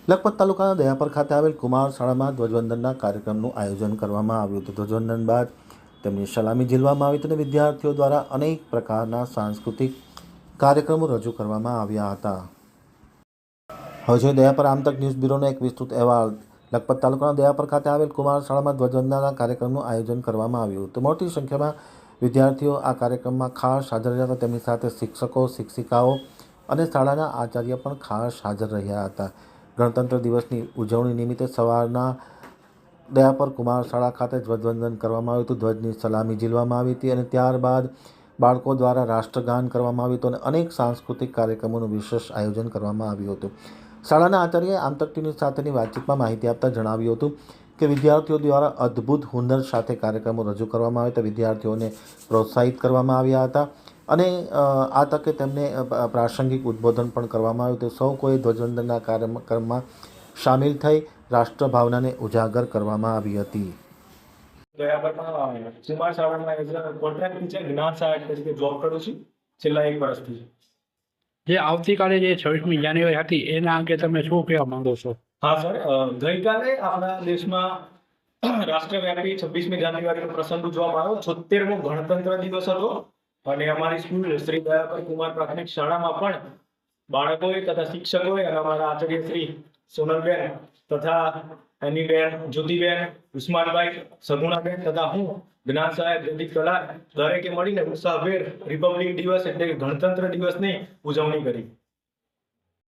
લખપત તાલુકાના દયાપર ખાતે આવેલ કુમાર શાળામાં ધ્વજવંદનના કાર્યક્રમનું આયોજન કરવામાં આવ્યું હતું। ધ્વજવંદન બાદ તેમની સલામી ઝીલવામાં આવી હતી અને વિદ્યાર્થીઓ દ્વારા અનેક પ્રકારના સાંસ્કૃતિક કાર્યક્રમો રજૂ કરવામાં આવ્યા હતા। હવે જોઈએ દયાપર આમતક ન્યૂઝ બ્યુરોનો એક વિસ્તૃત અહેવાલ। લખપત તાલુકાના દયાપર ખાતે આવેલ કુમાર શાળામાં ધ્વજવંદનના કાર્યક્રમનું આયોજન કરવામાં આવ્યું હતું। મોટી સંખ્યામાં વિદ્યાર્થીઓ આ કાર્યક્રમમાં ખાસ હાજર રહ્યા હતા। તેમની સાથે શિક્ષકો, શિક્ષિકાઓ અને શાળાના આચાર્ય પણ ખાસ હાજર રહ્યા હતા। ગણતંત્ર દિવસની ઉજવણી નિમિત્તે સવારના દયાપર કુમાર શાળા ખાતે ધ્વજવંદન કરવામાં આવ્યું હતું। ધ્વજની સલામી ઝીલવામાં આવી હતી અને ત્યારબાદ બાળકો દ્વારા રાષ્ટ્રગાન કરવામાં આવ્યું હતું અને અનેક સાંસ્કૃતિક કાર્યક્રમોનું વિશેષ આયોજન કરવામાં આવ્યું હતું। શાળાના આચાર્યએ આમતક ટીવી સાથેની વાતચીતમાં માહિતી આપતા જણાવ્યું હતું કે વિદ્યાર્થીઓ દ્વારા અદ્ભુત હુનર સાથે કાર્યક્રમો રજૂ કરવામાં આવ્યા હતા। વિદ્યાર્થીઓને પ્રોત્સાહિત કરવામાં આવ્યા હતા અને આ તકે તેમને પ્રાસંગિક ઉદ્બોધન પણ કરવામાં આવ્યું હતું। સૌ કોઈ ધ્વજવંદનના કાર્યક્રમમાં સામેલ થઈ રાષ્ટ્રભાવનાને ઉજાગર કરવામાં આવી હતી। દયાપરમાં કુમાર શાળામાં એઝ અ કોન્ટ્રાક્ટ ટીચર જ્ઞાન સહાયક તરીકે જોબ કરું છું છેલ્લા 1 વર્ષથી। જે આવતીકાલે જે 26મી જાન્યુઆરી હતી એના અંગે તમે શું કહેવા માંગો છો? હા સર, ગઈકાલે આપણા દેશમાં રાષ્ટ્રવ્યાપી 26મી જાન્યુઆરીનો પ્રસંગ ઉજવવામાં આવ્યો। 76મો ગણતંત્ર દિવસ હતો અને અમારી સ્કૂલ શ્રી દયાપર કુમાર પ્રાથમિક શાળામાં પણ બાળકોએ તથા શિક્ષકોએ અને અમારા આચાર્ય શ્રી સોનલબેન તથા એની બેન જ્યોતિબેન, ઉસ્માનભાઈ, સગુણાબેન તથા હું જ્ઞાન સહાયક જગદીશ કલાર દરેકે મળીને ઉત્સાહભેર રિપબ્લિક દિવસ એટલે ગણતંત્ર દિવસની ઉજવણી કરી।